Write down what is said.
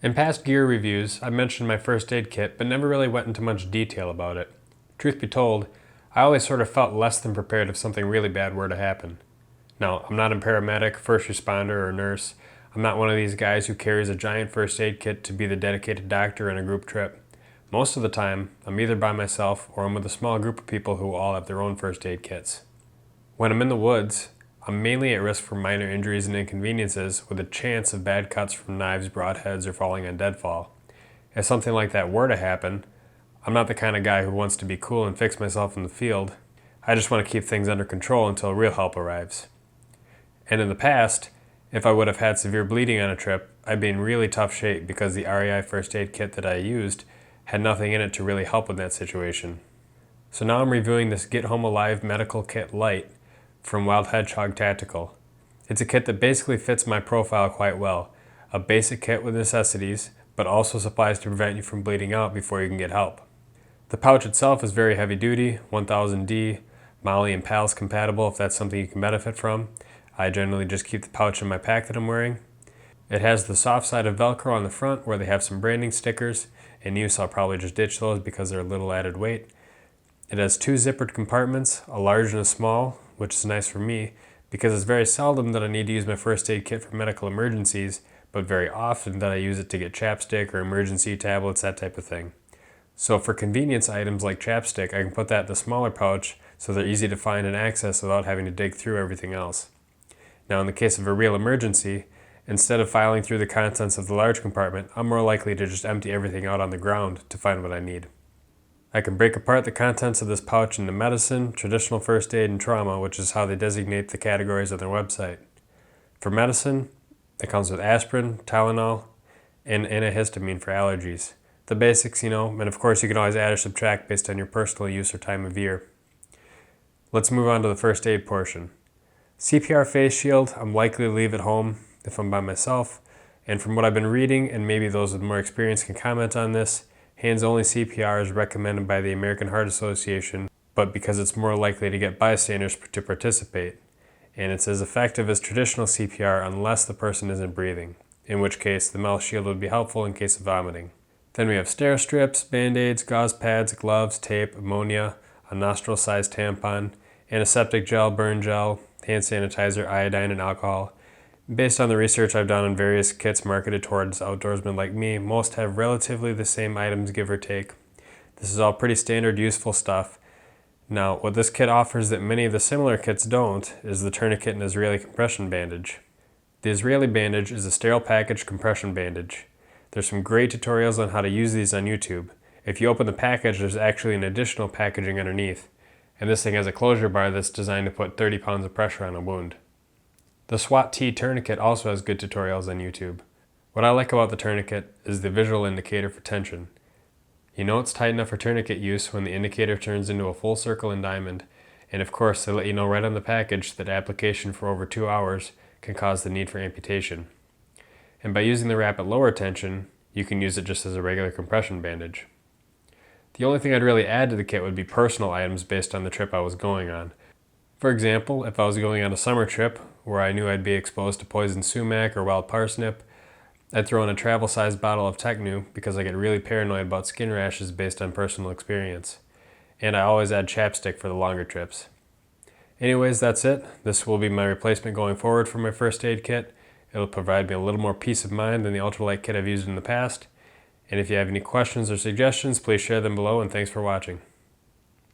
In past gear reviews, I mentioned my first aid kit, but never really went into much detail about it. Truth be told, I always sort of felt less than prepared if something really bad were to happen. Now, I'm not a paramedic, first responder, or nurse. I'm not one of these guys who carries a giant first aid kit to be the dedicated doctor in a group trip. Most of the time, I'm either by myself or I'm with a small group of people who all have their own first aid kits. When I'm in the woods, I'm mainly at risk for minor injuries and inconveniences with a chance of bad cuts from knives, broadheads, or falling on deadfall. If something like that were to happen, I'm not the kind of guy who wants to be cool and fix myself in the field. I just want to keep things under control until real help arrives. And in the past, if I would have had severe bleeding on a trip, I'd be in really tough shape because the REI first aid kit that I used had nothing in it to really help in that situation. So now I'm reviewing this Get Home Alive Medical Kit LITE from Wild Hedgehog Tactical. It's a kit that basically fits my profile quite well. A basic kit with necessities, but also supplies to prevent you from bleeding out before you can get help. The pouch itself is very heavy duty, 1000D, Molly and PALS compatible if that's something you can benefit from. I generally just keep the pouch in my pack that I'm wearing. It has the soft side of Velcro on the front where they have some branding stickers. In use I'll probably just ditch those because they're a little added weight. It has two zippered compartments, a large and a small, which is nice for me because it's very seldom that I need to use my first aid kit for medical emergencies, but very often that I use it to get chapstick or emergency tablets, that type of thing. So for convenience items like chapstick, I can put that in the smaller pouch so they're easy to find and access without having to dig through everything else. Now in the case of a real emergency, instead of filing through the contents of the large compartment, I'm more likely to just empty everything out on the ground to find what I need. I can break apart the contents of this pouch into medicine, traditional first aid, and trauma, which is how they designate the categories on their website. For medicine, it comes with aspirin, Tylenol, and antihistamine for allergies. The basics, and of course you can always add or subtract based on your personal use or time of year. Let's move on to the first aid portion. CPR face shield, I'm likely to leave at home if I'm by myself, and from what I've been reading, and maybe those with more experience can comment on this, hands-only CPR is recommended by the American Heart Association, but because it's more likely to get bystanders to participate. And it's as effective as traditional CPR unless the person isn't breathing, in which case the mouth shield would be helpful in case of vomiting. Then we have stare strips, band-aids, gauze pads, gloves, tape, ammonia, a nostril-sized tampon, antiseptic gel, burn gel, hand sanitizer, iodine, and alcohol. Based on the research I've done on various kits marketed towards outdoorsmen like me, most have relatively the same items, give or take. This is all pretty standard, useful stuff. Now, what this kit offers that many of the similar kits don't is the tourniquet and Israeli compression bandage. The Israeli bandage is a sterile package compression bandage. There's some great tutorials on how to use these on YouTube. If you open the package, there's actually an additional packaging underneath. And this thing has a closure bar that's designed to put 30 pounds of pressure on a wound. The SWAT T tourniquet also has good tutorials on YouTube. What I like about the tourniquet is the visual indicator for tension. You know it's tight enough for tourniquet use when the indicator turns into a full circle and diamond, and of course they let you know right on the package that application for over 2 hours can cause the need for amputation. And by using the wrap at lower tension, you can use it just as a regular compression bandage. The only thing I'd really add to the kit would be personal items based on the trip I was going on. For example, if I was going on a summer trip where I knew I'd be exposed to poison sumac or wild parsnip, I'd throw in a travel-sized bottle of Technu because I get really paranoid about skin rashes based on personal experience. And I always add chapstick for the longer trips. Anyways, that's it. This will be my replacement going forward for my first aid kit. It'll provide me a little more peace of mind than the ultralight kit I've used in the past. And if you have any questions or suggestions, please share them below, and thanks for watching.